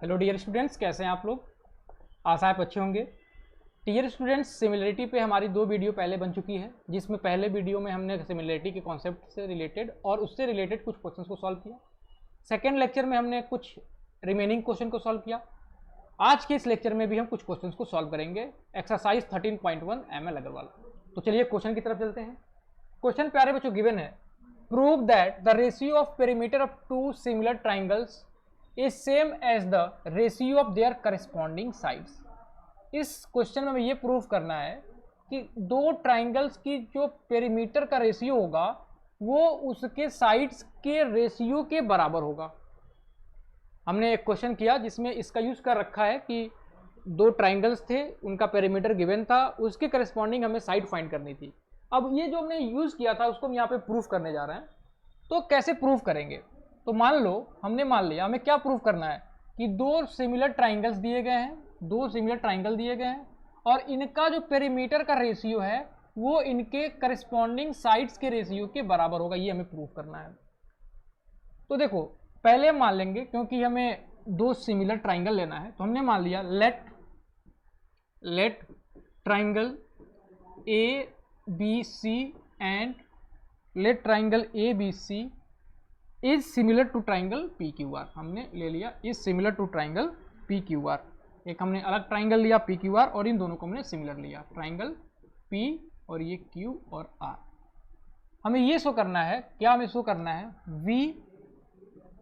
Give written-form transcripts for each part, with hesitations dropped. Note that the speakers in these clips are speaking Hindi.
हेलो डियर स्टूडेंट्स, कैसे हैं आप लोग। आशा आप अच्छे होंगे। डियर स्टूडेंट्स, सिमिलरिटी पे हमारी 2 वीडियो पहले बन चुकी है, जिसमें पहले वीडियो में हमने सिमिलरिटी के कॉन्सेप्ट से रिलेटेड और उससे रिलेटेड कुछ क्वेश्चंस को सॉल्व किया। सेकेंड लेक्चर में हमने कुछ रिमेनिंग क्वेश्चन को सॉल्व किया। आज के इस लेक्चर में भी हम कुछ क्वेश्चंस को सॉल्व करेंगे, एक्सरसाइज 13.1 ML अग्रवाल। तो चलिए क्वेश्चन की तरफ चलते हैं। क्वेश्चन प्यारे बच्चों गिवन है, prove that the ratio of perimeter of 2 similar triangles is same as the ratio of their corresponding sides. इस क्वेश्चन में हमें ये प्रूव करना है कि 2 ट्राइंगल्स की जो पेरीमीटर का रेशियो होगा वो उसके साइड्स के रेशियो के बराबर होगा। हमने एक क्वेश्चन किया जिसमें इसका यूज कर रखा है कि 2 ट्राइंगल्स थे, उनका पेरीमीटर गिवन था, उसके करस्पॉन्डिंग हमें साइड फाइंड करनी थी। अब ये जो हमने यूज किया था उसको हम यहाँ पे प्रूफ करने जा रहे हैं। तो कैसे प्रूफ करेंगे? तो मान लो हमने मान लिया, हमें क्या प्रूफ करना है कि 2 सिमिलर ट्राइंगल्स दिए गए हैं, 2 सिमिलर ट्राइंगल दिए गए हैं और इनका जो पेरीमीटर का रेशियो है वो इनके करस्पॉन्डिंग साइड्स के रेशियो के बराबर होगा। ये हमें प्रूफ करना है। तो देखो पहले मान लेंगे, क्योंकि हमें 2 सिमिलर ट्राइंगल लेना है, तो हमने मान लिया let triangle A B C and let triangle A B C is similar to triangle P Q R. हमने ले लिया is similar to triangle P Q R. एक हमने अलग ट्राइंगल लिया पी क्यू आर और इन दोनों को हमने सिमिलर लिया, ट्राइंगल पी और ये क्यू और आर। हमें ये शो करना है, क्या हमें शो करना है,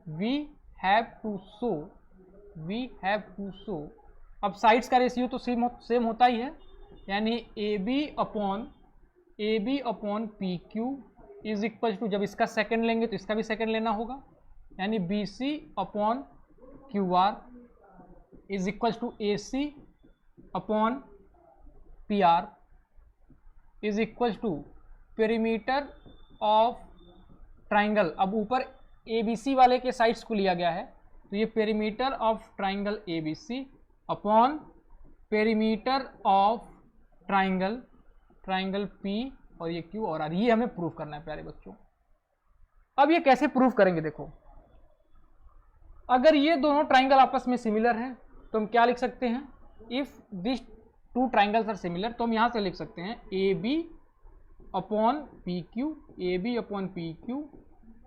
वी हैव टू शो। अब साइड्स का रेशियो तो सेम होता ही है, यानी A B upon P Q is equal to, जब इसका सेकंड लेंगे तो इसका भी सेकंड लेना होगा, यानी B C upon Q R is equal to A C upon P R is equal to perimeter of triangle. अब ऊपर ए बी सी वाले के साइड्स को लिया गया है, तो ये perimeter of triangle A B C upon perimeter of triangle P और ये क्यू और आर। ये हमें प्रूफ करना है प्यारे बच्चों। अब ये कैसे प्रूफ करेंगे? देखो, अगर ये दोनों ट्राइंगल आपस में सिमिलर हैं तो हम क्या लिख सकते हैं, if this 2 triangles are similar, तो हम यहां से लिख सकते हैं A B upon P Q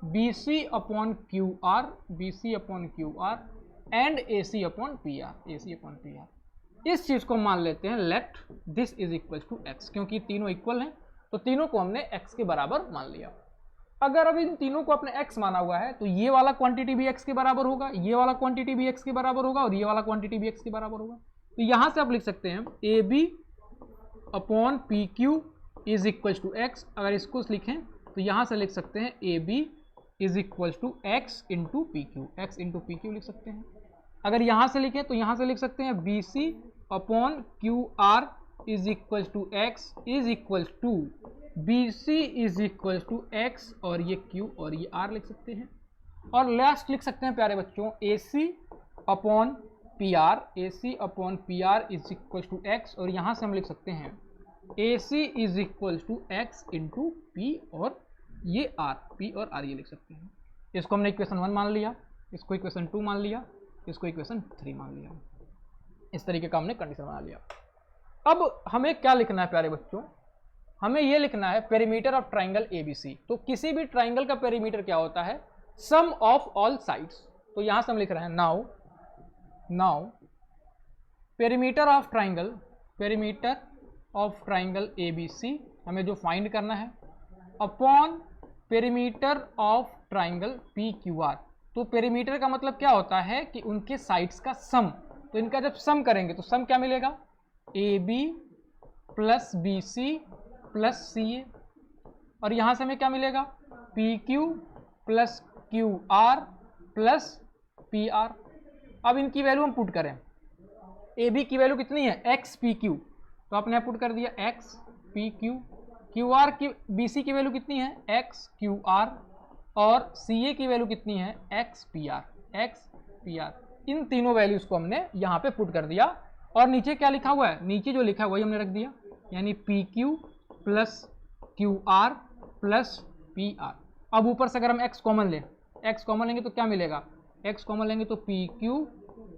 B C upon Q R and A C upon P R. इस चीज को मान लेते हैं let this is equal to X, क्योंकि तीनों इक्वल हैं तो तीनों को हमने x के बराबर मान लिया। अगर अब इन तीनों को अपने x माना हुआ है तो ये वाला क्वांटिटी भी x के बराबर होगा, ये वाला क्वांटिटी भी x के बराबर होगा और ये वाला क्वांटिटी भी x के बराबर होगा। तो यहां से आप लिख सकते हैं A B upon P Q is equal to X. अगर इसको लिखें तो यहां से लिख सकते हैं A B is equal to X into P Q लिख सकते हैं। अगर यहां से लिखें तो यहां से लिख सकते हैं B C upon Q R is equal to X is equal to B C is equal to X और ये क्यू और ये आर लिख सकते हैं। और लास्ट लिख सकते हैं प्यारे बच्चों A C upon P R is equal to X और यहाँ से हम लिख सकते हैं A C is equal to X into P और ये आर, पी और आर ये लिख सकते हैं। इसको हमने इक्वेशन 1 मान लिया, इसको इक्वेशन 2 मान लिया, इसको इक्वेशन 3 मान लिया। इस तरीके का हमने कंडीशन बना लिया। अब हमें क्या लिखना है प्यारे बच्चों, हमें यह लिखना है पेरीमीटर ऑफ ट्राइंगल एबीसी। तो किसी भी ट्राइंगल का पेरीमीटर क्या होता है, सम ऑफ ऑल साइड्स। तो यहां से हम लिख रहे हैं now perimeter of triangle ABC हमें जो फाइंड करना है upon perimeter of triangle P Q are. तो पेरीमीटर का मतलब क्या होता है कि उनके साइड्स का सम। तो इनका जब सम करेंगे तो सम क्या मिलेगा, A B plus B C plus C A और यहां से हमें क्या मिलेगा, P Q plus Q R plus P R. अब इनकी वैल्यू हम पुट करें, ए बी की वैल्यू कितनी है, एक्स पी क्यू, तो आपने यहाँ पुट कर दिया x P Q. Q R की बी सी की वैल्यू कितनी है, एक्स क्यू आर और सी ए की वैल्यू कितनी है, एक्स पी आर। इन तीनों वैल्यूज को हमने यहाँ पे पुट कर दिया और नीचे क्या लिखा हुआ है, नीचे जो लिखा है वही हमने रख दिया, यानी P Q plus Q R plus P R. अब ऊपर से अगर हम x कॉमन लें, x कॉमन लेंगे तो क्या मिलेगा, x कॉमन लेंगे तो P Q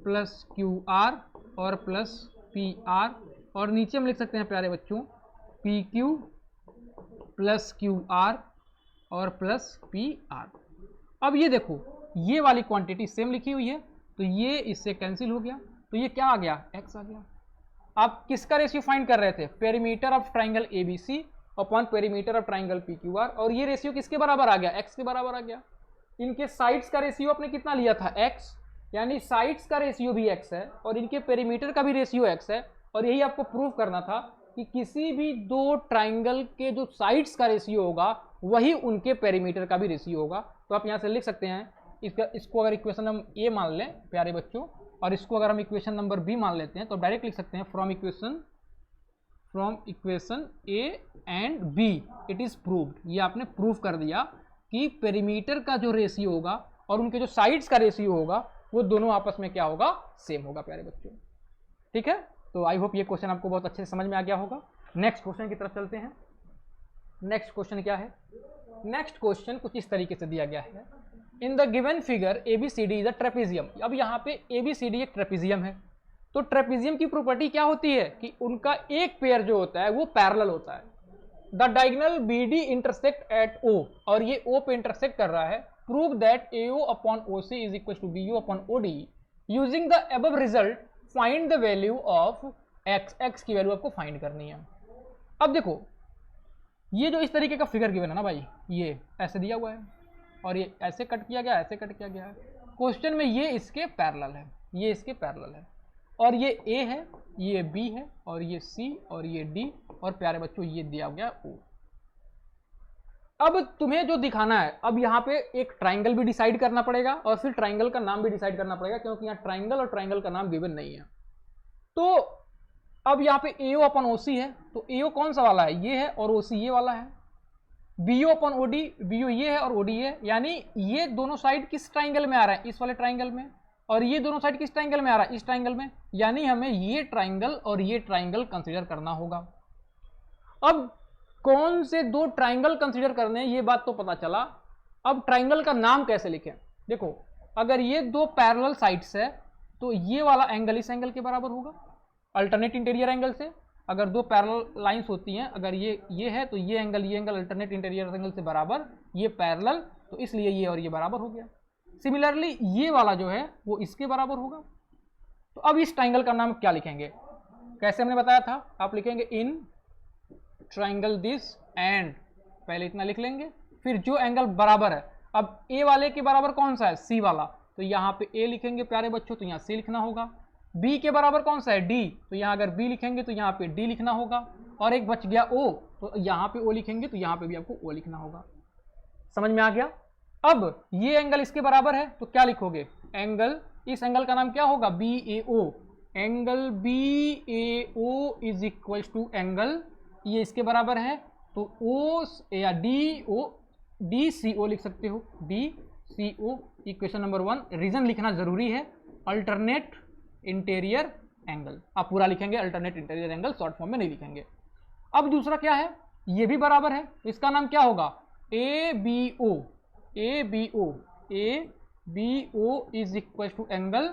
plus Q are और प्लस पी आर, और नीचे हम लिख सकते हैं प्यारे बच्चों P Q plus Q are और प्लस पी आर। अब ये देखो ये वाली क्वांटिटी सेम लिखी हुई है तो ये इससे कैंसिल हो गया, तो ये क्या आ गया, x आ गया। आप किसका रेशियो फाइंड कर रहे थे, perimeter of triangle ABC upon perimeter of triangle PQR, और ये रेशियो किसके बराबर आ गया, x के बराबर आ गया। इनके साइड्स का रेशियो आपने कितना लिया था, x, यानी साइड्स का रेशियो भी x है और इनके पेरीमीटर का भी रेशियो x है, और यही आपको प्रूव करना था कि किसी भी दो ट्राइंगल के जो साइड्स का रेशियो होगा वही उनके पेरीमीटर का भी रेशियो होगा। तो आप यहाँ से लिख सकते हैं इसको अगर इक्वेशन हम A मान लें प्यारे बच्चों, और इसको अगर हम इक्वेशन नंबर B मान लेते हैं तो डायरेक्ट लिख सकते हैं from equation A and B it is proved. ये आपने प्रूव कर दिया कि पेरीमीटर का जो रेशियो होगा और उनके जो साइड्स का रेशियो होगा वो दोनों आपस में क्या होगा, सेम होगा प्यारे बच्चों। ठीक है, तो आई होप ये क्वेश्चन आपको बहुत अच्छे से समझ में आ गया होगा। नेक्स्ट क्वेश्चन की तरफ चलते हैं। नेक्स्ट क्वेश्चन क्या है, नेक्स्ट क्वेश्चन कुछ इस तरीके से दिया गया है, in the given figure ABCD is a trapezium. अब यहाँ पे ABCD एक ट्रेपेजियम है, तो ट्रेपेजियम की प्रॉपर्टी क्या होती है कि उनका एक पेयर जो होता है वो पैरेलल होता है। The diagonal BD intersect at O, और ये O पे इंटरसेक्ट कर रहा है। Prove that AO upon OC is equal to BO upon OD। Using the above result find the value of x की वैल्यू आपको फाइंड करनी है। अब देखो ये जो इस तरीके का फिगर गिवन है ना भाई, ये ऐसे दिया हुआ है और ये ऐसे कट किया गया, ऐसे कट किया गया है। क्वेश्चन में ये इसके पैरेलल है, ये इसके पैरेलल है, और ये A है, ये B है, और ये C और ये D, और प्यारे बच्चों ये दिया गया O। अब तुम्हें जो दिखाना है, अब यहाँ पे एक ट्राइंगल भी डिसाइड करना पड़ेगा और फिर ट्राइंगल का नाम भी डिसाइड करना पड़ेगा, क्योंकि यहाँ ट्राइंगल और ट्राइंगल का नाम गिवन नहीं है। तो अब यहाँ पे AO अपन OC है, तो AO कौन सा वाला है, ये है, और OC ये वाला है। BO अपन OD, BO ये है और OD ये है, यानी ये दोनों साइड किस ट्राइंगल में आ रहा है, इस वाले ट्राइंगल में, और ये दोनों साइड किस ट्राइंगल में आ रहा है, इस ट्राइंगल में, यानी हमें ये ट्राइंगल और ये ट्राइंगल कंसीडर करना होगा। अब कौन से दो ट्राइंगल कंसीडर करने हैं ये बात तो पता चला। अब ट्राइंगल का नाम कैसे लिखें, देखो अगर ये दो पैरेलल साइड्स है तो ये वाला एंगल इस एंगल के बराबर होगा अल्टरनेट इंटीरियर एंगल से। अगर दो पैरेलल लाइंस होती हैं, अगर ये है तो ये एंगल अल्टरनेट इंटीरियर एंगल से बराबर, ये पैरेलल, तो इसलिए ये और ये बराबर हो गया। सिमिलरली ये वाला जो है वो इसके बराबर होगा। तो अब इस ट्राइंगल का नाम क्या लिखेंगे, कैसे हमने बताया था, आप लिखेंगे इन ट्राइंगल दिस एंड, पहले इतना लिख लेंगे, फिर जो एंगल बराबर है, अब ए वाले के बराबर कौन सा है, सी वाला, तो यहाँ पे ए लिखेंगे प्यारे बच्चों, तो यहाँ सी लिखना होगा। बी के बराबर कौन सा है, डी, तो यहाँ अगर बी लिखेंगे तो यहाँ पे डी लिखना होगा, और एक बच गया ओ, तो यहाँ पे ओ लिखेंगे तो यहाँ पे भी आपको ओ लिखना होगा। समझ में आ गया। अब ये एंगल इसके बराबर है तो क्या लिखोगे, एंगल, इस एंगल का नाम क्या होगा, B A O, angle B A O is equal to angle, ये इसके बराबर है तो ओ या डी ओ, डी सी ओ लिख सकते हो, डी सी ओ। इक्वेशन नंबर 1 रीजन लिखना जरूरी है, अल्टरनेट इंटीरियर एंगल, आप पूरा लिखेंगे alternate interior angle, short form में नहीं लिखेंगे। अब दूसरा क्या है, ये भी बराबर है, इसका नाम क्या होगा, A B O, A B O, A B O is equal to angle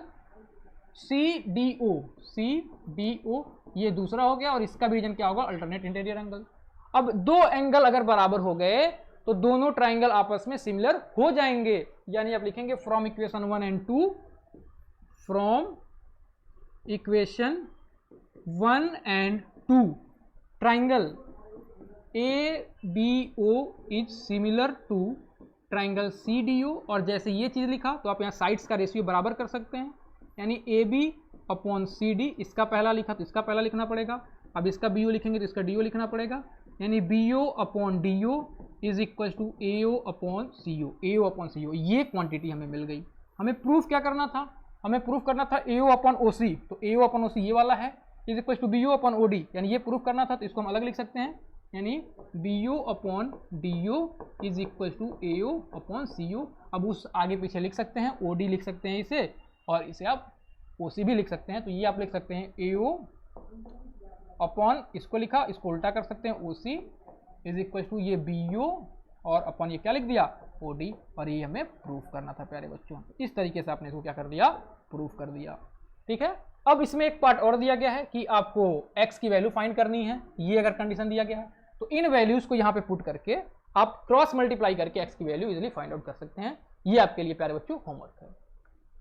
C D O, C D O, ये दूसरा हो गया, और इसका भी रीजन क्या होगा, अल्टरनेट इंटीरियर एंगल। अब दो एंगल अगर बराबर हो गए तो दोनों ट्राइंगल आपस में सिमिलर हो जाएंगे, यानी आप लिखेंगे from equation 1 and 2, from equation 1 and 2 triangle A B O is similar to triangle C D O, और जैसे ये चीज लिखा तो आप यहाँ साइड्स का रेशियो बराबर कर सकते हैं, यानी A B upon C D, इसका पहला लिखा तो इसका पहला लिखना पड़ेगा, अब इसका बी ओ लिखेंगे तो इसका डी ओ लिखना पड़ेगा, यानी B O upon D O is equal to A O upon C O, A O upon C O. ये क्वांटिटी हमें मिल गई। हमें प्रूफ क्या करना था, हमें प्रूफ करना था ए ओ अपॉन ओ सी, तो ए ओ अपॉन ओ सी ये वाला है, is equal to B O upon O D, यानी ये प्रूफ करना था, तो इसको हम अलग लिख सकते हैं, यानी B O upon D O is equal to A O upon C O. अब उस आगे पीछे लिख सकते हैं, ओ डी लिख सकते हैं इसे, और इसे आप ओ सी भी लिख सकते हैं, तो ये आप लिख सकते हैं ए ओ अपॉन, इसको लिखा, इसको उल्टा कर सकते हैं, ओ सी इज इक्वल टू ये बी ओ, और अपॉन ये क्या लिख दिया, ओ डी, और ये हमें प्रूफ करना था प्यारे बच्चों। इस तरीके से आपने इसको क्या कर दिया, प्रूफ कर दिया। ठीक है। अब इसमें एक पार्ट और दिया गया है कि आपको x की वैल्यू फाइंड करनी है, ये अगर कंडीशन दिया गया है तो इन वैल्यूज को यहाँ पे पुट करके आप क्रॉस मल्टीप्लाई करके x की वैल्यू इजीली फाइंड आउट कर सकते हैं। ये आपके लिए प्यारे बच्चों होमवर्क है,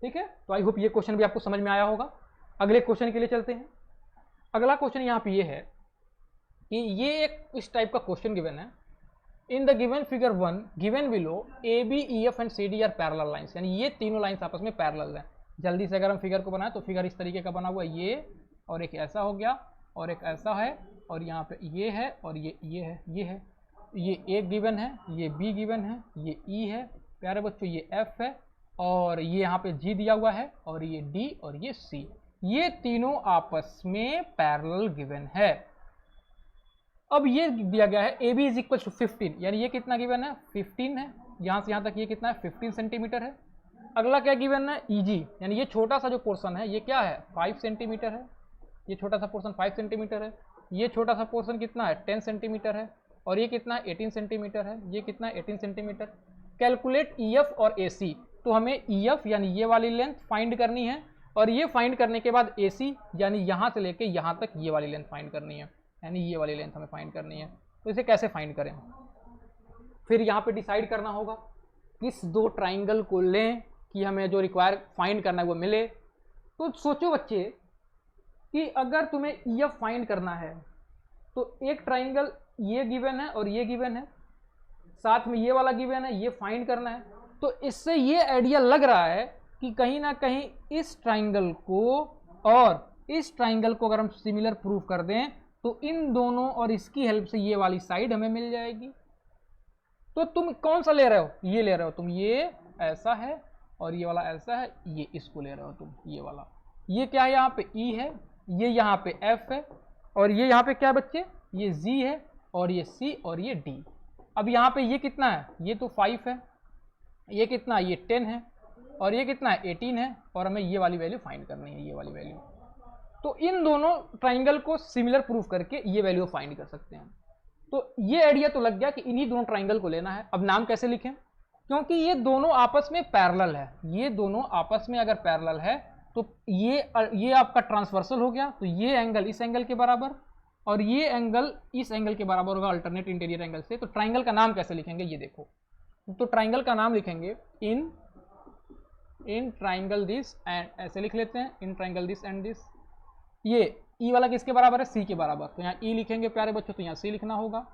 ठीक है। तो आई होप ये क्वेश्चन भी आपको समझ में आया होगा। अगले क्वेश्चन के लिए चलते हैं। अगला क्वेश्चन यहाँ पे ये है कि ये एक इस टाइप का क्वेश्चन गिवन है। In the given figure 1 given below AB EF and CD are parallel lines, यानी ये तीनों लाइंस आपस में पैरेलल हैं। जल्दी से अगर हम फिगर को बनाएं तो फिगर इस तरीके का बना हुआ है, ये और एक ऐसा हो गया और एक ऐसा है और यहाँ पे ये है और ये है, ये A गिवन है, ये B गिवन है, ये E है प्यारे बच्चों, ये F है और ये यहाँ पे G दिया हुआ है और ये D और ये C, ये तीनों आपस में पैरेलल गिवन है। अब ये दिया गया है AB इज इक्वल टू 15, यानी ये कितना गिवन है 15 है, यहाँ से यहाँ तक ये कितना है 15 सेंटीमीटर है। अगला क्या गिवन है EG, यानी ये छोटा सा जो पोर्शन है ये क्या है 5 सेंटीमीटर है, ये छोटा सा पोर्शन 5 सेंटीमीटर है, ये छोटा सा पोर्शन कितना है 10 सेंटीमीटर है और ये कितना 18 सेंटीमीटर है, ये कितना 18 सेंटीमीटर। कैलकुलेट EF और AC, तो हमें EF यानी ये वाली लेंथ फाइंड करनी है और ये फाइंड करने के बाद AC यानी यहाँ से लेके यहाँ तक ये वाली लेंथ फाइंड करनी है, यानी ये वाली लेंथ हमें फाइंड करनी है। तो इसे कैसे फाइंड करें, फिर यहाँ पे डिसाइड करना होगा किस दो ट्राइंगल को लें कि हमें जो रिक्वायर फाइंड करना है वो मिले। तो सोचो बच्चे कि अगर तुम्हें EF फाइंड करना है तो एक ट्राइंगल ये गिवन है और ये गिवन है, साथ में ये वाला गिवन है, ये फाइंड करना है। तो इससे ये आइडिया लग रहा है कि कहीं ना कहीं इस ट्राइंगल को और इस ट्राइंगल को अगर हम सिमिलर प्रूव कर दें तो इन दोनों और इसकी हेल्प से ये वाली साइड हमें मिल जाएगी। तो तुम कौन सा ले रहे हो, ये ले रहे हो तुम, ये ऐसा है और ये वाला ऐसा है, ये इसको ले रहे हो तुम, ये वाला, ये क्या है यहाँ पे E है, ये यहाँ पे F है और ये यहाँ पे क्या है बच्चे, ये G है और ये C और ये D। अब यहाँ पे ये कितना है, ये तो 5 है, ये कितना, ये 10 है और ये कितना है 18 है और हमें ये वाली वैल्यू फाइंड करनी है, ये वाली वैल्यू। तो इन दोनों ट्राइंगल को सिमिलर प्रूफ करके ये वैल्यू फाइंड कर सकते हैं। तो ये आइडिया तो लग गया कि इन्हीं दोनों ट्राइंगल को लेना है। अब नाम कैसे लिखें, क्योंकि ये दोनों आपस में पैरेलल है, ये दोनों आपस में अगर पैरेलल है तो ये आपका ट्रांसवर्सल हो गया, तो ये एंगल इस एंगल के बराबर और ये एंगल इस एंगल के बराबर होगा अल्टरनेट इंटीरियर एंगल से। तो ट्राइंगल का नाम कैसे लिखेंगे, ये देखो, तो ट्राइंगल का नाम लिखेंगे इन ट्राइंगल दिस एंड, ऐसे लिख लेते हैं in triangle this and this. ये E वाला किसके बराबर है, C के बराबर, तो यहाँ E लिखेंगे प्यारे बच्चों तो यहाँ C लिखना होगा।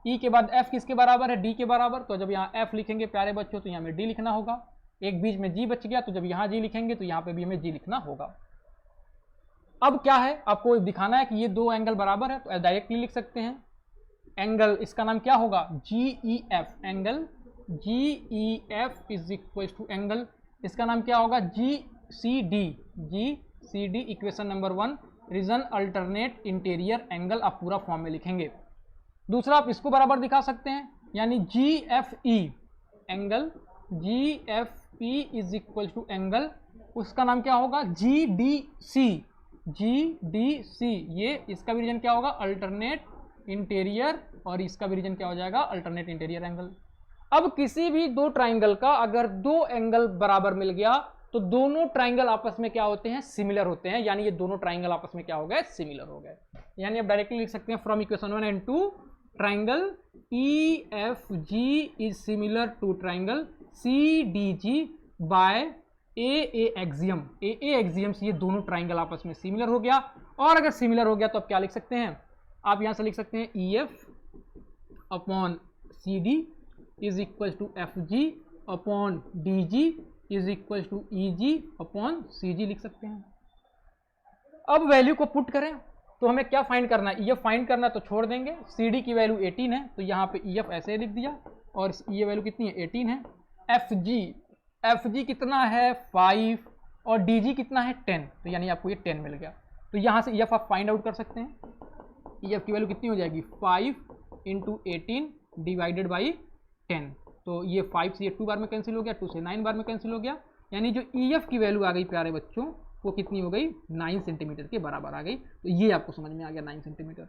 E के बाद F किसके बराबर है, D के बराबर, तो जब यहाँ F लिखेंगे प्यारे बच्चों तो यहाँ में D लिखना होगा। एक बीच में G बच गया, तो जब यहाँ G लिखेंगे तो यहाँ पे भी हमें G लिखना होगा। अब क्या है, आपको दिखाना है कि ये दो एंगल बराबर है, तो डायरेक्टली लिख सकते हैं एंगल, इसका नाम क्या होगा GEF, angle GEF is equal to angle, इसका नाम क्या होगा GCD equation number 1 reason alternate interior angle, आप पूरा फॉर्म में लिखेंगे। दूसरा आप इसको बराबर दिखा सकते हैं, यानी GFE, angle GFE is equal to angle, उसका नाम क्या होगा GDC, ये इसका भी रीजन क्या होगा अल्टरनेट इंटीरियर और इसका भी रीजन क्या हो जाएगा अल्टरनेट इंटीरियर एंगल। अब किसी भी दो ट्राइंगल का अगर दो एंगल बराबर मिल गया तो दोनों ट्राइंगल आपस में क्या होते हैं सिमिलर होते हैं, यानी ये दोनों ट्राइंगल आपस में क्या हो गए सिमिलर हो गए। यानी आप डायरेक्टली लिख सकते हैं from equation 1 and 2 triangle EFG is similar to triangle CDG by AA axiom, AA axiom से ये दोनों ट्राइंगल आपस में सिमिलर हो गया। और अगर सिमिलर हो गया तो आप क्या लिख सकते हैं, आप यहां से लिख सकते हैं EF upon CD is equal to FG upon DG is equal to EG upon CG लिख सकते हैं। अब वैल्यू को पुट करें तो हमें क्या फाइंड करना है, EF फाइंड करना है तो छोड़ देंगे, CD की वैल्यू 18 है तो यहाँ पे EF ऐसे लिख दिया और ये वैल्यू कितनी है 18 है। FG कितना है 5 और DG कितना है 10, तो यानी आपको ये 10 मिल गया। तो यहाँ से EF आप फाइंड आउट कर सकते हैं, EF की वैल्यू कितनी हो जाएगी 5 इंटू 18 डिवाइडेड बाई 10, तो ये 5 से ये 2 बार में कैंसिल हो गया, 2 से 9 बार में कैंसिल हो गया, यानी जो EF की वैल्यू आ गई प्यारे बच्चों वो कितनी हो गई 9 सेंटीमीटर के बराबर आ गई। तो ये आपको समझ में आ गया 9 सेंटीमीटर,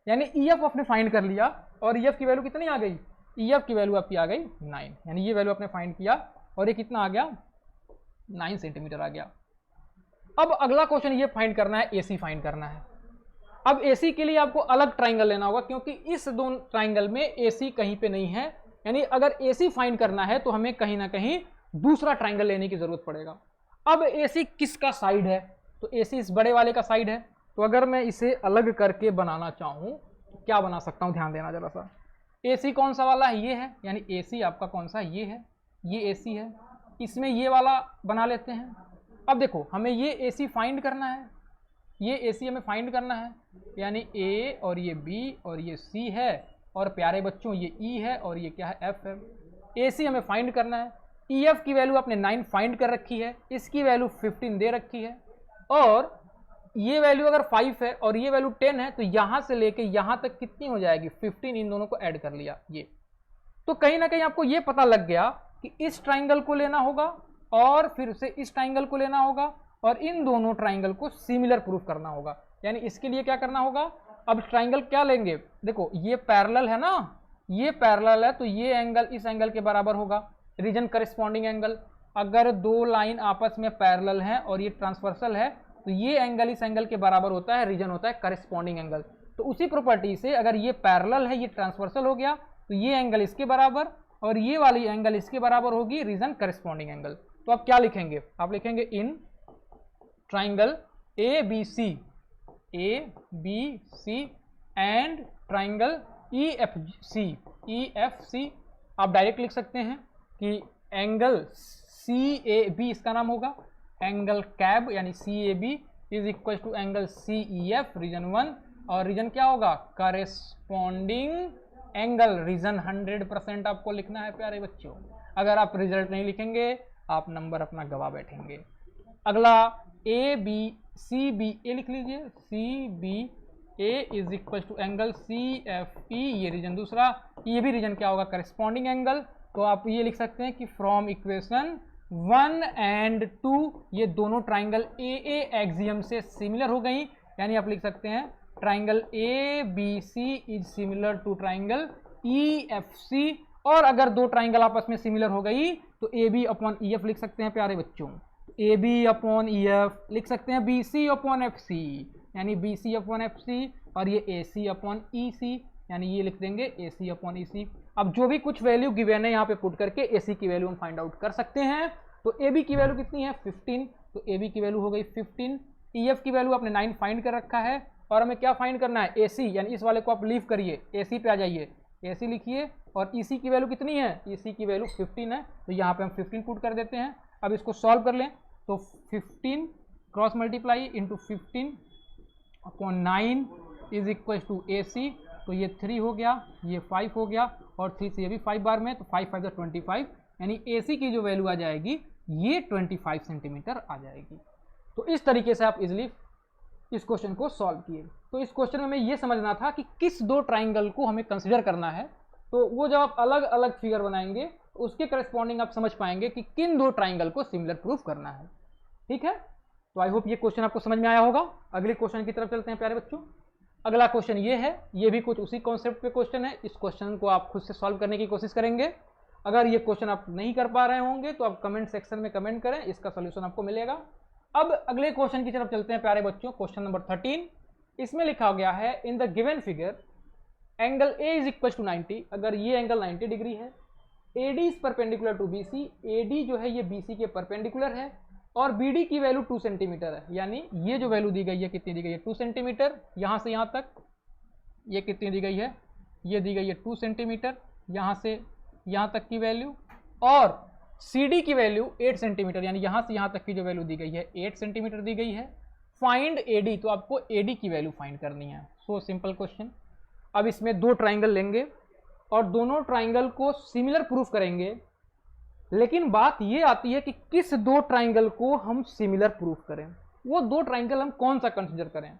यानी EF आपने फाइंड कर लिया और EF की वैल्यू कितनी आ गई, EF की वैल्यू आपकी आ गई 9, यानी ये वैल्यू आपने फाइंड किया और ये कितना आ गया 9 सेंटीमीटर आ गया। अब अगला क्वेश्चन ये फाइंड करना है, AC फाइंड करना है। अब AC के लिए आपको अलग ट्राइंगल लेना होगा, क्योंकि इस दोनों ट्राइंगल में AC कहीं पे नहीं है, यानी अगर AC फाइंड करना है तो हमें कहीं ना कहीं दूसरा ट्राइंगल लेने की जरूरत पड़ेगा। अब AC किसका साइड है, तो AC इस बड़े वाले का साइड है। तो अगर मैं इसे अलग करके बनाना चाहूं तो क्या बना सकता हूं, ध्यान देना जरा सा। AC कौन सा वाला है, ये है, यानी AC आपका कौन सा, ये है, ये AC है, इसमें ये वाला बना लेते हैं। अब देखो हमें ये AC फाइंड करना है, ये AC हमें फाइंड करना है, यानी A और ये B और ये C है, और प्यारे बच्चों ये E है और ये क्या है, F है। AC हमें फाइंड करना है। EF की वैल्यू आपने 9 फाइंड कर रखी है, इसकी वैल्यू 15 दे रखी है, और ये वैल्यू अगर 5 है और ये वैल्यू 10 है, तो यहां से लेके यहां तक कितनी हो जाएगी, 15। इन दोनों को ऐड कर लिया ये, तो कहीं ना कहीं आपको ये पता लग गया कि इस ट्राइंगल को लेना होगा और फिर से इस ट्राइंगल को लेना होगा, और इन दोनों ट्राइंगल को सिमिलर प्रूफ करना होगा। यानी इसके लिए क्या करना होगा, अब ट्राइंगल क्या लेंगे, देखो ये पैरेलल है ना, ये पैरेलल है, तो ये एंगल इस एंगल के बराबर होगा, रीजन करस्पॉन्डिंग एंगल। अगर दो लाइन आपस में पैरेलल है और ये ट्रांसवर्सल है, तो ये एंगल इस एंगल के बराबर होता है, रीजन होता है करस्पॉन्डिंग एंगल। तो उसी प्रॉपर्टी से अगर ये पैरेलल है, ये ट्रांसवर्सल हो गया, तो ये एंगल इसके बराबर और ये वाली एंगल इसके बराबर होगी, रीजन करस्पॉन्डिंग एंगल। तो आप क्या लिखेंगे, आप लिखेंगे in triangle ABC and triangle EFC। आप डायरेक्ट लिख सकते हैं कि एंगल CAB इसका नाम होगा, एंगल कैब यानी CAB is equal to angle CEF reason 1, और रीजन क्या होगा, करेस्पॉन्डिंग एंगल। रीजन 100% आपको लिखना है प्यारे बच्चों, अगर आप रिजल्ट नहीं लिखेंगे आप नंबर अपना गवा बैठेंगे। अगला CBA लिख लीजिए, CBA is equal to angle CFE, ये रीजन दूसरा, ये भी रीजन क्या होगा, करेस्पॉन्डिंग एंगल। तो आप ये लिख सकते हैं कि फ्रॉम इक्वेशन 1 एंड 2 ये दोनों ट्राइंगल AA एक्सियम से सिमिलर हो गई, यानी आप लिख सकते हैं triangle ABC is similar to triangle EFC। और अगर दो ट्राइंगल आपस में सिमिलर हो गई तो AB अपॉन EF लिख सकते हैं प्यारे बच्चों, AB अपॉन EF लिख सकते हैं BC अपॉन FC, यानी BC अपॉन FC, और ये AC अपॉन EC, यानी ये लिख देंगे AC अपॉन EC। अब जो भी कुछ वैल्यू गिवन है यहाँ पे पुट करके AC की वैल्यू हम फाइंड आउट कर सकते हैं। तो AB की वैल्यू कितनी है, 15, तो AB की वैल्यू हो गई 15। EF की वैल्यू आपने 9 फाइंड कर रखा है, और हमें क्या फाइंड करना है, AC, यानी इस वाले को आप लीव करिए, AC पे आ जाइए, AC लिखिए, और EC की वैल्यू कितनी है, EC की वैल्यू 15 है, तो यहाँ पे हम 15 पुट कर देते हैं। अब इसको सॉल्व कर लें, तो 15 cross multiply into 15 upon 9 is equal to AC, तो ये 3 हो गया, ये 5 हो गया, और 3 से ये भी 5 बार में, तो 5 5 25, यानी AC की जो वैल्यू आ जाएगी ये 25 सेंटीमीटर आ जाएगी। तो इस तरीके से आप इजिली इस क्वेश्चन को सॉल्व किए। तो इस क्वेश्चन में हमें ये समझना था कि किस दो ट्राइंगल को हमें कंसिडर करना है, तो वो जब आप अलग अलग फिगर बनाएंगे तो उसके करस्पॉन्डिंग आप समझ पाएंगे कि किन दो ट्राइंगल को सिमिलर प्रूफ करना है। ठीक है, तो आई होप ये क्वेश्चन आपको समझ में आया होगा। अगले क्वेश्चन की तरफ चलते हैं प्यारे बच्चों। अगला क्वेश्चन ये है, ये भी कुछ उसी कॉन्सेप्ट पे क्वेश्चन है। इस क्वेश्चन को आप खुद से सॉल्व करने की कोशिश करेंगे। अगर ये क्वेश्चन आप नहीं कर पा रहे होंगे तो आप कमेंट सेक्शन में कमेंट करें, इसका सोल्यूशन आपको मिलेगा। अब अगले क्वेश्चन की तरफ चलते हैं प्यारे बच्चों। क्वेश्चन नंबर 13, इसमें लिखा गया है in the given figure angle A is equal to 90। अगर ये एंगल 90 डिग्री है, AD is perpendicular to BC, AD जो है ये BC के परपेंडिकुलर है, और BD की वैल्यू 2 सेंटीमीटर है, यानी ये जो वैल्यू दी गई है कितनी दी गई है, 2 सेंटीमीटर। यहाँ से यहाँ तक ये कितनी दी गई है, ये दी गई है 2 सेंटीमीटर, यहाँ से यहाँ तक की वैल्यू, और CD की वैल्यू 8 सेंटीमीटर, यानी यहाँ से यहाँ तक की जो वैल्यू दी गई है 8 सेंटीमीटर दी गई है। फाइंड AD, तो आपको AD की वैल्यू फाइंड करनी है। So simple question. अब इसमें दो ट्राइंगल लेंगे और दोनों ट्राइंगल को सिमिलर प्रूफ करेंगे, लेकिन बात ये आती है कि किस दो ट्राइंगल को हम सिमिलर प्रूफ करें, वो दो ट्राइंगल हम कौन सा कंसिडर करें।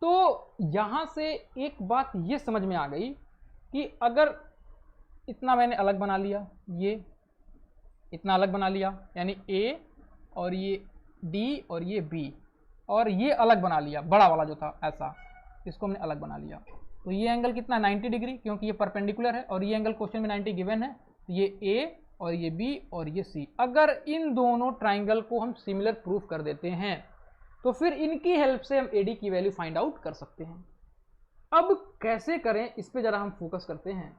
तो यहाँ से एक बात ये समझ में आ गई कि अगर इतना मैंने अलग बना लिया, ये इतना अलग बना लिया, यानी A और ये D और ये B, और ये अलग बना लिया, बड़ा वाला जो था ऐसा, इसको हमने अलग बना लिया, तो ये एंगल कितना 90 डिग्री, क्योंकि ये परपेंडिकुलर है, और ये एंगल क्वेश्चन में 90 गिवन है, तो ये A और ये B और ये C। अगर इन दोनों ट्राइंगल को हम सिमिलर प्रूफ कर देते हैं तो फिर इनकी हेल्प से हम AD की वैल्यू फाइंड आउट कर सकते हैं। अब कैसे करें इस पे जरा हम फोकस करते हैं,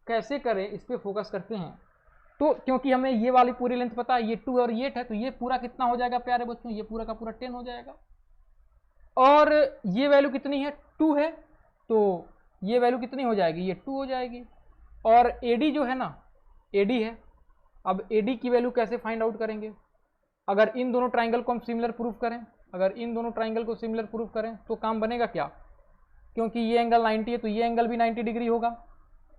कैसे करें इस पे फोकस करते हैं। तो क्योंकि हमें ये वाली पूरी लेंथ पता है, ये 2 और ये 8 है, तो ये पूरा कितना हो जाएगा प्यारे बच्चों, ये पूरा का पूरा 10 हो जाएगा। और ये वैल्यू कितनी है, 2 है, तो ये वैल्यू कितनी हो जाएगी, ये 2 हो जाएगी। और AD जो है ना, AD है। अब AD की वैल्यू कैसे फाइंड आउट करेंगे, अगर इन दोनों ट्राइंगल को हम सिमिलर प्रूफ करें, अगर इन दोनों ट्राइंगल को सिमिलर प्रूफ करें तो काम बनेगा क्या, क्योंकि ये एंगल 90 है तो ये एंगल भी 90 डिग्री होगा,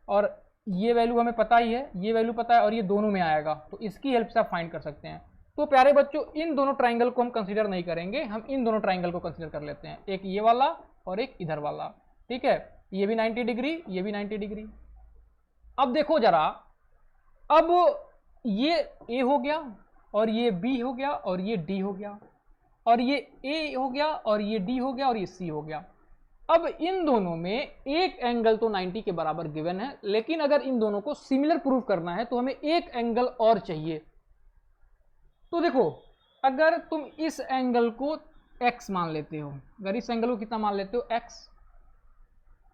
और ये वैल्यू हमें पता ही है, ये वैल्यू पता है, और ये दोनों में आएगा, तो इसकी हेल्प से आप फाइंड कर सकते हैं। तो प्यारे बच्चों इन दोनों ट्राइंगल को हम कंसीडर नहीं करेंगे, हम इन दोनों ट्राइंगल को कंसीडर कर लेते हैं, एक ये वाला और एक इधर वाला, ठीक है। ये भी 90 डिग्री, ये भी 90 डिग्री। अब देखो जरा, अब ये A हो गया और ये B हो गया और ये D हो गया, और ये A हो गया और ये D हो गया और ये C हो गया। अब इन दोनों में एक एंगल तो 90 के बराबर गिवन है, लेकिन अगर इन दोनों को सिमिलर प्रूव करना है तो हमें एक एंगल और चाहिए। तो देखो, अगर तुम इस एंगल को x मान लेते हो, अगर इस एंगल को कितना मान लेते हो, x,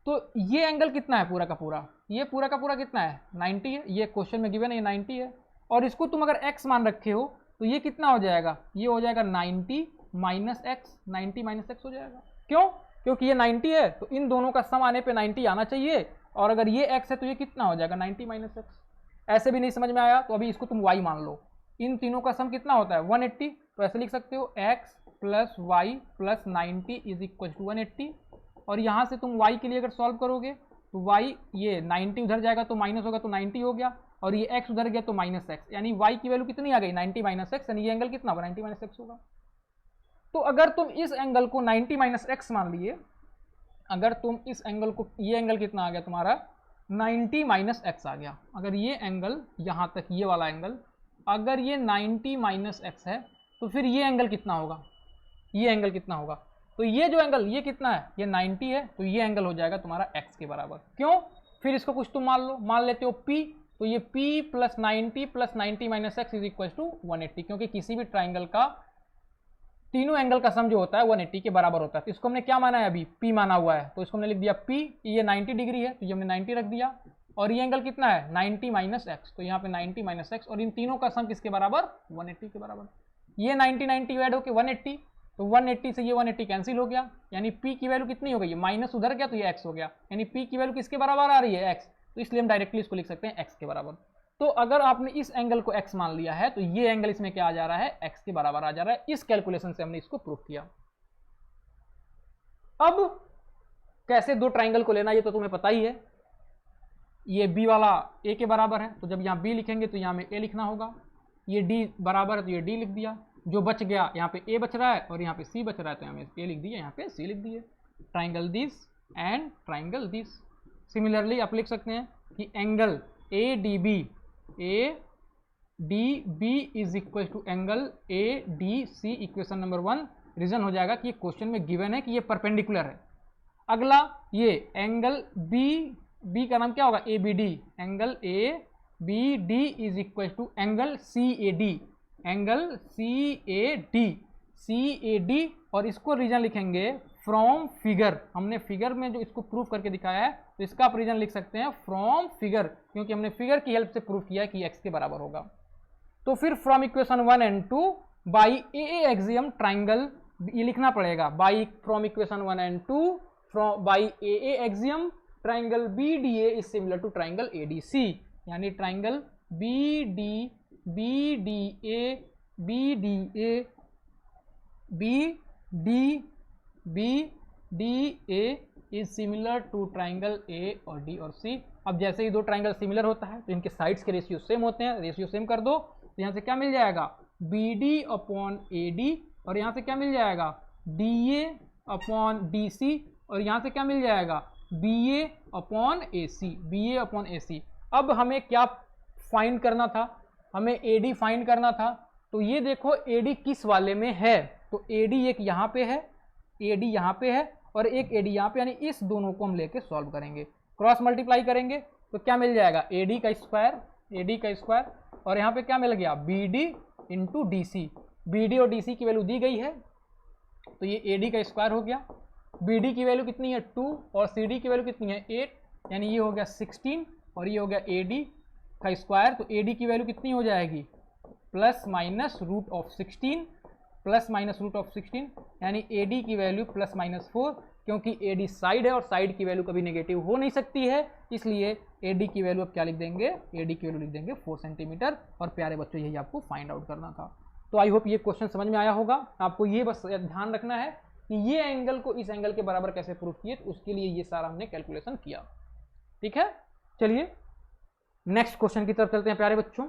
तो ये एंगल कितना है पूरा का पूरा, ये पूरा का पूरा कितना है, 90 है, ये क्वेश्चन में गिवन है, ये 90 है। और इसको तुम अगर x मान रखे हो तो ये कितना हो जाएगा, ये हो जाएगा 90 माइनस एक्स, 90 माइनस एक्स हो जाएगा। क्यों, क्योंकि ये 90 है तो इन दोनों का सम आने पे 90 आना चाहिए, और अगर ये x है तो ये कितना हो जाएगा, 90 माइनस एक्स। ऐसे भी नहीं समझ में आया तो अभी इसको तुम y मान लो, इन तीनों का सम कितना होता है 180, तो ऐसे लिख सकते हो x plus Y plus 90 is equal to 180। और यहाँ से तुम y के लिए अगर सॉल्व करोगे तो y, ये 90 उधर जाएगा तो माइनस होगा तो 90 हो गया, और ये x उधर गया तो माइनस एक्स, यानी y की वैल्यू कितनी आ गई, 90 माइनस एक्स, यानी ये एंगल कितना होगा, 90 माइनस एक्स होगा। तो अगर तुम इस एंगल को 90 माइनस एक्स मान लिए, अगर तुम इस एंगल को, ये एंगल कितना आ गया तुम्हारा 90 माइनस एक्स आ गया, अगर ये एंगल यहाँ तक, ये वाला एंगल अगर ये 90 माइनस एक्स है तो फिर ये एंगल कितना होगा, ये एंगल कितना होगा, तो ये जो एंगल ये कितना है, ये 90 है, तो ये एंगल हो जाएगा तुम्हारा x के बराबर। क्यों, फिर इसको कुछ तुम मान लो, मान लेते हो p, तो ये p plus 90 minus X is equal to 180, क्योंकि किसी भी ट्राइंगल का तीनों एंगल का सम जो होता है 180 के बराबर होता है। तो इसको हमने क्या माना है, अभी p माना हुआ है, तो इसको हमने लिख दिया p, ये 90 डिग्री है तो ये हमने 90 रख दिया, और ये एंगल कितना है 90 माइनस एक्स, तो यहाँ पे 90 माइनस एक्स, और इन तीनों का सम किसके बराबर, 180 के बराबर। ये 90 ऐड होके 180, तो 180 से ये 180 कैंसिल हो गया, यानी p की वैल्यू कितनी हो गई, माइनस उधर गया तो ये x हो गया, यानी p की वैल्यू किसके बराबर आ रही है, x, तो इसलिए हम डायरेक्टली इसको लिख सकते हैं x के बराबर। तो अगर आपने इस एंगल को x मान लिया है तो ये एंगल इसमें क्या आ जा रहा है, x के बराबर आ जा रहा है। इस कैलकुलेशन से हमने इसको प्रूफ किया। अब कैसे दो ट्राइंगल को लेना ये तो तुम्हें पता ही है, ये b वाला a के बराबर है, तो जब यहाँ b लिखेंगे तो यहाँ में a लिखना होगा, ये d बराबर है तो ये d लिख दिया, जो बच गया यहाँ पे a बच रहा है और यहाँ पे c बच रहा है, तो यहाँ पे a लिख दिया, यहाँ पे c लिख दिए। Triangle this and triangle this. Similarly आप लिख सकते हैं कि angle ADB is equal to angle ADC, equation number 1। Reason हो जाएगा कि ये क्वेश्चन में गिवन है कि ये परपेंडिकुलर है। अगला ये एंगल B का नाम क्या होगा, ABD, angle ABD is equal to angle CAD, और इसको रीजन लिखेंगे फ्रॉम फिगर। हमने फिगर में जो इसको प्रूफ करके दिखाया है तो इसका आप रीजन लिख सकते हैं फ्रॉम फिगर, क्योंकि हमने फिगर की हेल्प से प्रूफ किया है कि x के बराबर होगा। तो फिर फ्रॉम इक्वेशन 1 एंड 2 बाई AA एक्सियम ट्राइंगल, ये लिखना पड़ेगा, by from equation 1 and 2 from by AA axiom triangle BDA is similar to triangle ADC, यानी triangle BDA is similar to triangle A और D और C। अब जैसे ही दो ट्राइंगल सिमिलर होता है तो इनके साइड्स के रेशियो सेम होते हैं, रेशियो सेम कर दो तो यहाँ से क्या मिल जाएगा, BD अपॉन AD, और यहाँ से क्या मिल जाएगा, DA अपॉन DC, और यहाँ से क्या मिल जाएगा, BA अपॉन AC। अब हमें क्या फाइंड करना था, हमें AD फाइंड करना था। तो ये देखो AD किस वाले में है, तो AD एक यहाँ पे है, AD यहाँ पे है और एक AD यहाँ पे, यानी इस दोनों को हम लेके सॉल्व करेंगे, क्रॉस मल्टीप्लाई करेंगे तो क्या मिल जाएगा, AD का स्क्वायर AD का स्क्वायर, और यहाँ पे क्या मिल गया BD इंटू DC। BD और DC की वैल्यू दी गई है, तो ये AD का स्क्वायर हो गया। BD की वैल्यू कितनी है 2 और CD की वैल्यू कितनी है 8, यानी ये हो गया 16 और ये हो गया AD का स्क्वायर। तो AD की वैल्यू कितनी हो जाएगी plus minus root of 16, plus minus root of 16, यानी AD की वैल्यू प्लस माइनस 4, क्योंकि AD साइड है और साइड की वैल्यू कभी नेगेटिव हो नहीं सकती है, इसलिए AD की वैल्यू अब क्या लिख देंगे, AD की वैल्यू लिख देंगे 4 सेंटीमीटर। और प्यारे बच्चों यही आपको फाइंड आउट करना था। तो आई होप ये क्वेश्चन समझ में आया होगा। आपको ये बस ध्यान रखना है कि ये एंगल को इस एंगल के बराबर कैसे प्रूव किए, तो उसके लिए ये सारा हमने कैलकुलेशन किया। ठीक है, चलिए नेक्स्ट क्वेश्चन की तरफ चलते हैं प्यारे बच्चों।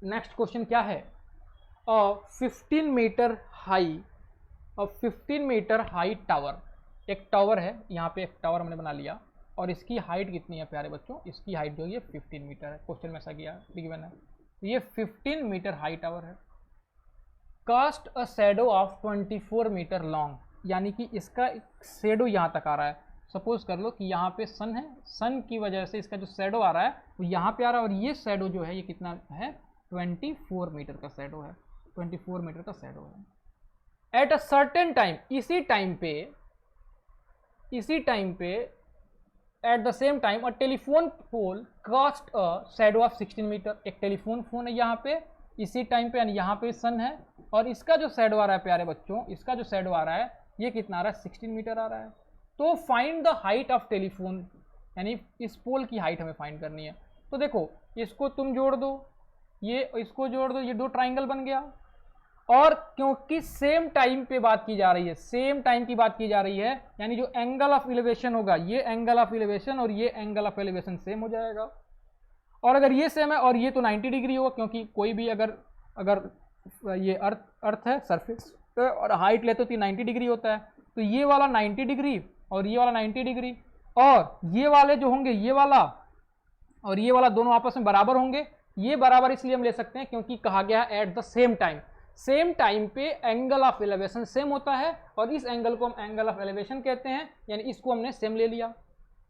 नेक्स्ट क्वेश्चन क्या है, 15 metre high, 15 metre high tower, एक टावर है, यहाँ पे एक टावर हमने बना लिया और इसकी हाइट कितनी है प्यारे बच्चों, इसकी हाइट जो है 15 मीटर है। क्वेश्चन में ऐसा गिवन है, ये 15 मीटर हाई टावर है। Cast a shadow of 24 metre long, यानी कि इसका शैडो यहाँ तक आ रहा है। सपोज कर लो कि यहाँ पे सन है, सन की वजह से इसका जो शैडो आ रहा है वो यहाँ पे आ रहा है, और ये शैडो जो है ये कितना है 24 मीटर का शैडो है, 24 मीटर का शैडो है। एट अ सर्टेन टाइम, इसी टाइम पे at the same time a telephone pole cast a shadow of 16 metre, एक टेलीफोन फोन है यहाँ पे इसी टाइम पे, यानी यहाँ पे सन है और इसका जो शैडो आ रहा है प्यारे बच्चों, इसका जो शैडो आ रहा है ये कितना आ रहा है 16 मीटर आ रहा है। तो find the height of telephone, यानी इस पोल की हाइट हमें फाइंड करनी है। तो देखो इसको तुम जोड़ दो, ये इसको जोड़ दो, ये दो ट्राइंगल बन गया। और क्योंकि सेम टाइम पे बात की जा रही है, सेम टाइम की बात की जा रही है, यानी जो एंगल ऑफ एलिवेशन होगा, ये एंगल ऑफ एलिवेशन और ये एंगल ऑफ एलिवेशन सेम हो जाएगा। और अगर ये सेम है और ये तो 90 डिग्री होगा, क्योंकि कोई भी अगर ये अर्थ है सरफेस और हाइट लेते तो 90 डिग्री होता है, तो ये वाला 90 डिग्री और ये वाला 90 डिग्री, और ये वाले जो होंगे ये वाला और ये वाला दोनों आपस में बराबर होंगे। ये बराबर इसलिए हम ले सकते हैं क्योंकि कहा गया है eight the same time, same time पे एंगल ऑफ एलिवेशन सेम होता है और इस एंगल को हम एंगल ऑफ एलिवेशन कहते हैं, यानी इसको हमने सेम ले लिया।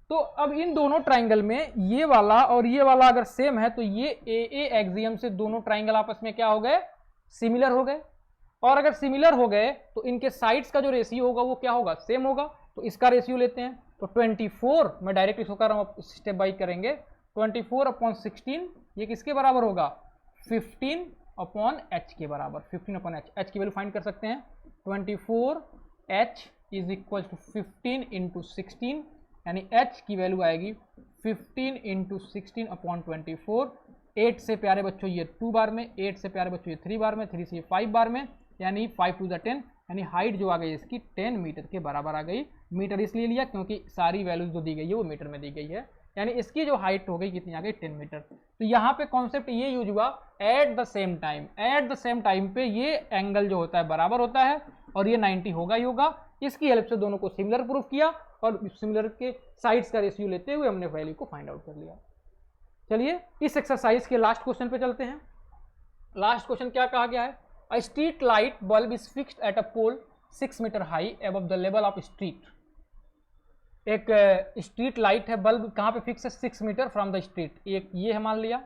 तो अब इन दोनों ट्राइंगल में ये वाला और ये वाला अगर सेम है तो ये ए एक्सियम से दोनों ट्राइंगल आपस में क्या हो गए, सिमिलर हो गए। और अगर सिमिलर हो गए तो इनके साइड्स का जो रेशियो होगा वो क्या होगा, सेम होगा। तो इसका रेशियो लेते हैं, तो 24, मैं डायरेक्ट इसको कर रहा हूँ, स्टेप बाई करेंगे। 24/16 ये किसके बराबर होगा, 15/h के बराबर, 15/h। h की वैल्यू फाइंड कर सकते हैं, 24h is equal to 15 into 16, यानी h की वैल्यू आएगी 15 इंटू 16/24। 8 से प्यारे बच्चों ये 2 बार में, 8 से प्यारे बच्चों ये 3 बार में, 3 से ये 5 बार में, यानी 5 to the 10, यानी हाइट जो आ गई इसकी 10 मीटर के बराबर आ गई। मीटर इसलिए लिया क्योंकि सारी वैल्यूज जो दी गई है वो मीटर में दी गई है, यानी इसकी जो हाइट हो गई कितनी आ गई 10 मीटर। तो यहाँ पे कॉन्सेप्ट ये यूज हुआ eight the same time, eight the same time पे ये एंगल जो होता है बराबर होता है और ये 90 होगा ही होगा। इसकी हेल्प से दोनों को सिमिलर प्रूफ किया और सिमिलर के साइड्स का रेशियो लेते हुए हमने वैल्यू को फाइंड आउट कर लिया। चलिए इस एक्सरसाइज के लास्ट क्वेश्चन पे चलते हैं। लास्ट क्वेश्चन क्या कहा गया है, a street light bulb is fixed at a pole 6 metre high above the level of street. एक स्ट्रीट लाइट है, बल्ब कहाँ पे फिक्स है, 6 मीटर फ्रॉम द स्ट्रीट, एक ये है मान लिया,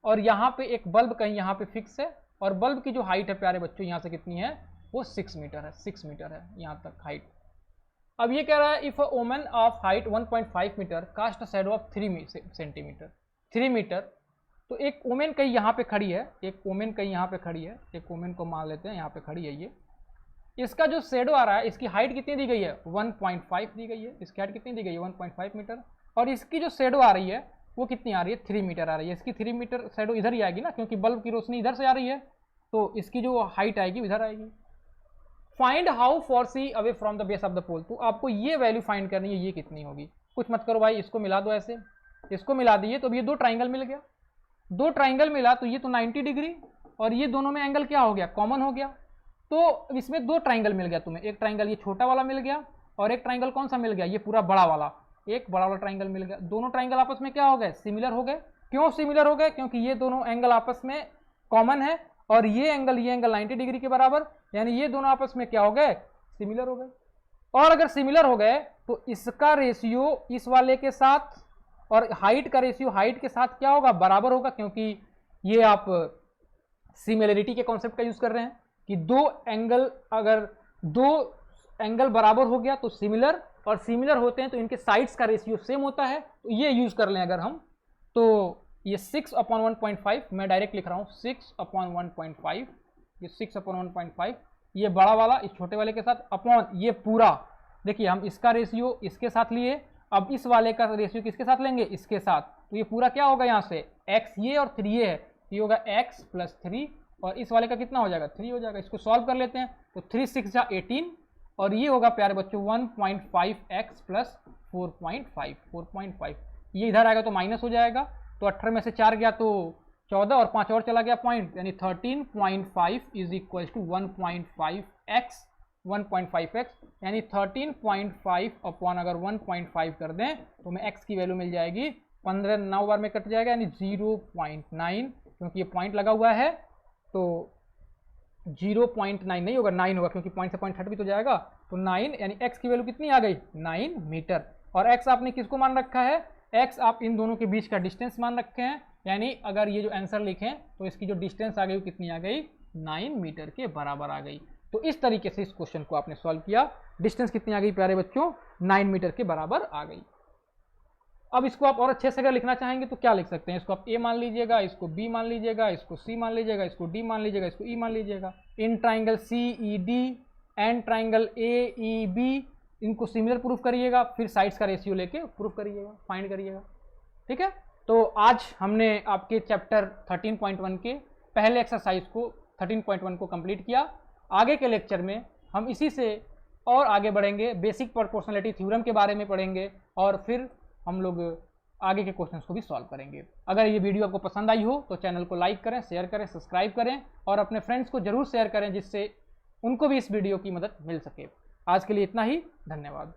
और यहाँ पे एक बल्ब कहीं यहाँ पे फिक्स है, और बल्ब की जो हाइट है प्यारे बच्चों यहाँ से कितनी है, वो 6 मीटर है, 6 मीटर है यहाँ तक हाइट। अब ये कह रहा है if a woman of height 1.5 metre cast a shadow of 3 centimetre, 3 metre. तो एक वुमेन कहीं यहाँ पे खड़ी है, एक वुमेन कहीं यहाँ पे खड़ी है, एक वुमेन को मान लेते हैं यहाँ पे खड़ी है ये, इसका जो शेडो आ रहा है इसकी हाइट कितनी दी गई है 1.5 दी गई है, इसकी हाइट कितनी दी गई है 1.5 मीटर, और इसकी जो शेडो आ रही है वो कितनी आ रही है 3 मीटर आ रही है। इसकी 3 मीटर शेडो इधर ही आएगी ना, क्योंकि बल्ब की रोशनी इधर से आ रही है, तो इसकी जो हाइट आएगी इधर आएगी। Find how far C away from the base of the pole, तो आपको ये वैल्यू फाइंड करनी है, ये कितनी होगी। कुछ मत करो भाई, इसको मिला दो, ऐसे इसको मिला दिए तो ये दो ट्राइंगल मिल गया, दो ट्राइंगल मिला तो ये तो 90 डिग्री और ये दोनों में एंगल क्या हो गया, कॉमन हो गया। तो इसमें दो ट्राइंगल मिल गया तुम्हें, एक ट्राइंगल ये छोटा वाला मिल गया और एक ट्राइंगल कौन सा मिल गया, ये पूरा बड़ा वाला, एक बड़ा वाला ट्राइंगल मिल गया। दोनों ट्राइंगल आपस में क्या हो गए, सिमिलर हो गए। क्यों सिमिलर हो गए, क्योंकि ये दोनों एंगल आपस में कॉमन है और ये एंगल 90 डिग्री के बराबर, यानी ये दोनों आपस में क्या हो गए, सिमिलर हो गए। और अगर सिमिलर हो गए तो इसका रेशियो इस वाले के साथ और हाइट का रेशियो हाइट के साथ क्या होगा, बराबर होगा, क्योंकि ये आप सिमिलरिटी के कॉन्सेप्ट का यूज कर रहे हैं कि अगर दो एंगल बराबर हो गया तो सिमिलर, और सिमिलर होते हैं तो इनके साइड्स का रेशियो सेम होता है, तो ये यूज कर लें अगर हम, तो ये 6/1.5 मैं डायरेक्ट लिख रहा हूँ 6/1.5, ये 6/1.5, ये बड़ा वाला इस छोटे वाले के साथ अपॉन ये पूरा, देखिए हम इसका रेशियो इसके साथ लिए, अब इस वाले का रेशियो किसके साथ लेंगे, इसके साथ, तो ये पूरा क्या होगा यहाँ से x ये और 3 ये है, ये होगा x + 3 और इस वाले का कितना हो जाएगा 3 हो जाएगा। इसको सॉल्व कर लेते हैं तो 3 6 जा 18 और ये होगा प्यारे बच्चों 1.5x + 4.5, ये इधर आएगा तो माइनस हो जाएगा, तो 18 में से 4 गया तो 14 और 5 और चला गया पॉइंट, यानी 13.5 इज इक्वल टू 1.5x, यानी 13.5 अपॉन अगर 1.5 कर दें तो हमें x की वैल्यू मिल जाएगी 15, 9 बार में कट जाएगा यानी 0.9, क्योंकि ये पॉइंट लगा हुआ है तो 0.9 नहीं होगा 9 होगा, क्योंकि पॉइंट से पॉइंट हट भी तो जाएगा, तो 9 यानी x की वैल्यू कितनी आ गई 9 मीटर। और x आपने किसको मान रखा है, x आप इन दोनों के बीच का डिस्टेंस मान रखे हैं, यानी अगर ये जो आंसर लिखें तो इसकी जो डिस्टेंस आ गई वो कितनी आ गई 9 मीटर के बराबर आ गई। तो इस तरीके से इस क्वेश्चन को आपने सॉल्व किया, डिस्टेंस कितनी आ गई प्यारे बच्चों 9 मीटर के बराबर आ गई। अब इसको आप और अच्छे से अगर लिखना चाहेंगे तो क्या लिख सकते हैं, इसको आप a मान लीजिएगा, इसको b मान लीजिएगा, इसको c मान लीजिएगा, इसको d मान लीजिएगा, इसको e मान लीजिएगा। In triangle CED and triangle AEB इनको सिमिलर प्रूफ करिएगा, फिर साइड्स का रेशियो लेके प्रूफ करिएगा, फाइंड करिएगा, ठीक है। तो आज हमने आपके चैप्टर 13.1 के पहले एक्सरसाइज को 13.1 को कंप्लीट किया। आगे के लेक्चर में हम इसी से और आगे बढ़ेंगे, बेसिक प्रोपोर्शनलिटी थ्योरम के बारे में पढ़ेंगे और फिर हम लोग आगे के क्वेश्चंस को भी सॉल्व करेंगे। अगर ये वीडियो आपको पसंद आई हो तो चैनल को लाइक करें, शेयर करें, सब्सक्राइब करें और अपने फ्रेंड्स को जरूर शेयर करें जिससे उनको भी इस वीडियो की मदद मिल सके। आज के लिए इतना ही, धन्यवाद।